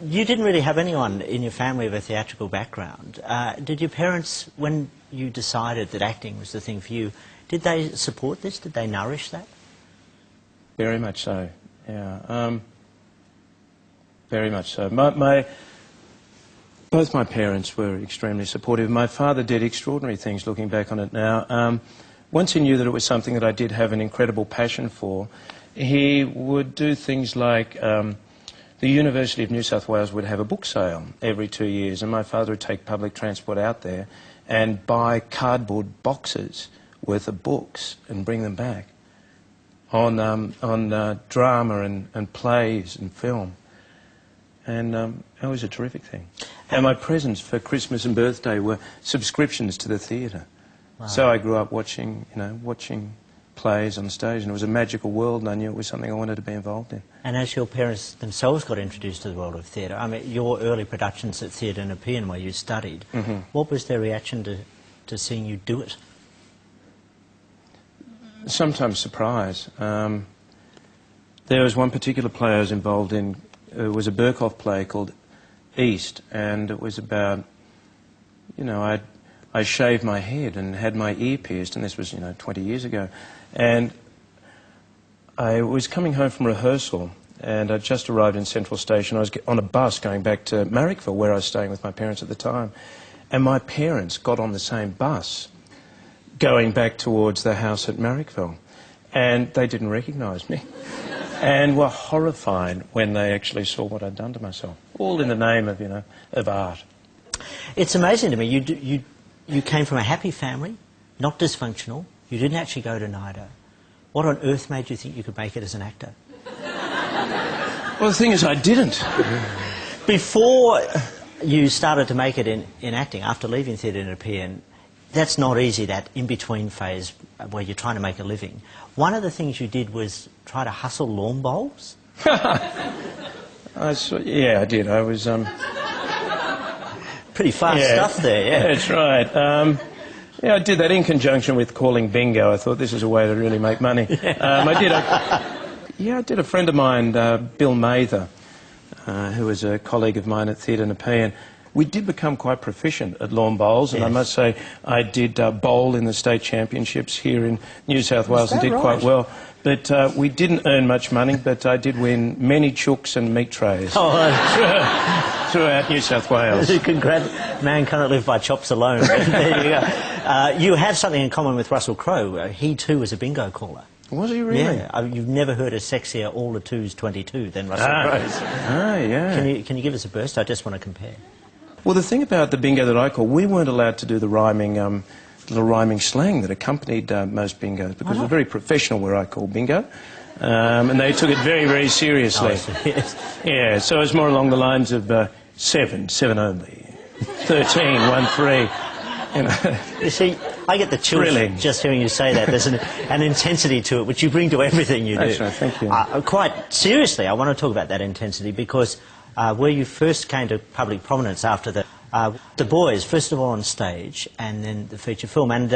You didn't really have anyone in your family with a theatrical background. Did your parents, when you decided that acting was the thing for you, did they support this? Did they nourish that? Very much so, yeah. Very much so. Both my parents were extremely supportive. My father did extraordinary things, looking back on it now. Once he knew that it was something that I did have an incredible passion for, he would do things like the University of New South Wales would have a book sale every 2 years, and my father would take public transport out there and buy cardboard boxes worth of books and bring them back on drama and plays and film. And that was a terrific thing. And my presents for Christmas and birthday were subscriptions to the theatre. Wow. So I grew up watching, watching plays on stage, and it was a magical world, and I knew it was something I wanted to be involved in. And as your parents themselves got introduced to the world of theatre, I mean, your early productions at Theatre Nepean, where you studied, what was their reaction to seeing you do it? Sometimes surprise. There was one particular play I was involved in. It was a Berkhoff play called East, and it was about, I shaved my head and had my ear pierced, and this was, 20 years ago. And I was coming home from rehearsal, and I'd just arrived in Central Station. I was on a bus going back to Marrickville, where I was staying with my parents at the time. And my parents got on the same bus going back towards the house at Marrickville, and they didn't recognise me. And were horrified when they actually saw what I'd done to myself, all in the name of, of art. It's amazing to me. You came from a happy family, not dysfunctional. You didn't actually go to NIDA. What on earth made you think you could make it as an actor? Well, the thing is, I didn't. Before you started to make it in acting, after leaving Theatre Nepean, that's not easy, that in-between phase where you're trying to make a living. One of the things you did was try to hustle lawn bowls. Yeah, I did. I was... Pretty fast stuff there, yeah. That's right. Yeah, I did that in conjunction with calling bingo. I thought this is a way to really make money. I did a friend of mine, Bill Mather, who was a colleague of mine at Theatre Nepean. We did become quite proficient at lawn bowls, and I must say I did bowl in the state championships here in New South Wales and did quite well. But we didn't earn much money, but I did win many chooks and meat trays throughout New South Wales. Man cannot live by chops alone. There you go. You have something in common with Russell Crowe. He too was a bingo caller. Was he really? Yeah. You've never heard a sexier all the twos 22 than Russell Crowe's. Yeah. Can you give us a burst? I just want to compare. Well, the thing about the bingo that I call, we weren't allowed to do the rhyming slang that accompanied most bingos, because it was very professional where I called bingo, and they took it very, very seriously. Oh, yes. Yeah, so it was more along the lines of 7 only, 13, 1, 3. You see, I get the chills just hearing you say that. There's an intensity to it which you bring to everything you do. That's right, thank you. Quite seriously, I want to talk about that intensity, because where you first came to public prominence after the Boys, first of all on stage, and then the feature film. And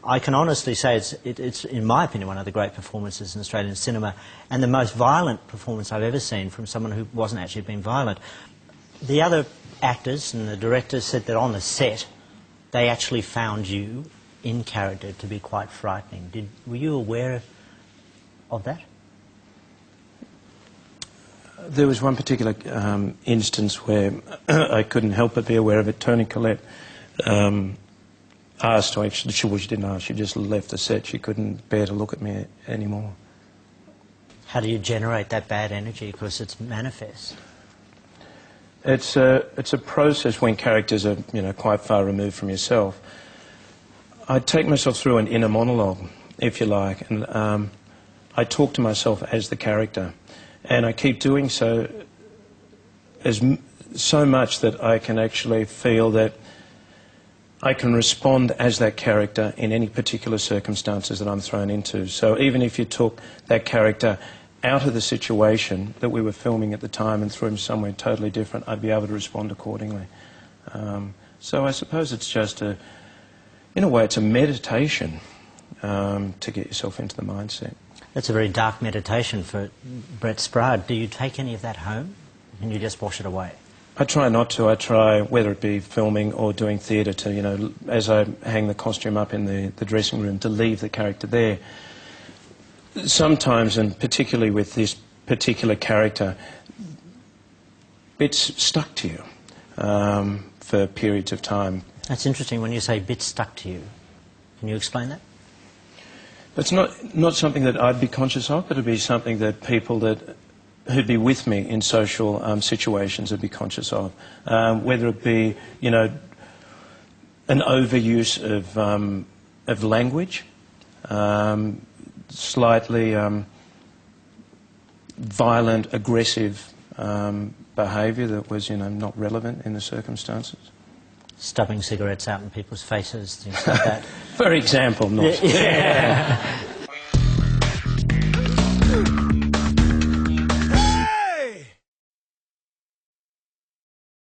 I can honestly say it's, in my opinion, one of the great performances in Australian cinema, and the most violent performance I've ever seen from someone who wasn't actually being violent. The other actors and the directors said that on the set, they actually found you in character to be quite frightening. Were you aware of that? There was one particular instance where I couldn't help but be aware of it. Toni Collette asked, or actually, she didn't ask, she just left the set. She couldn't bear to look at me anymore. How do you generate that bad energy? Because it's manifest. It's a process when characters are, quite far removed from yourself. I take myself through an inner monologue, if you like, and I talk to myself as the character. And I keep doing so so much that I can actually feel that I can respond as that character in any particular circumstances that I'm thrown into. So even if you took that character out of the situation that we were filming at the time and threw him somewhere totally different, I'd be able to respond accordingly. So I suppose it's just in a way, it's a meditation to get yourself into the mindset. That's a very dark meditation for Brett Sprague. Do you take any of that home? Can you just wash it away? I try not to. I try, whether it be filming or doing theatre, to, you know, as I hang the costume up in the dressing room, to leave the character there. Sometimes, and particularly with this particular character, bits stuck to you for periods of time. That's interesting when you say bits stuck to you. Can you explain that? It's not something that I'd be conscious of, but it'd be something that people who'd be with me in social situations would be conscious of. Whether it be, you know, an overuse of language, slightly violent, aggressive behaviour that was, you know, not relevant in the circumstances. Stubbing cigarettes out in people's faces, things like that. For example, not. Yeah.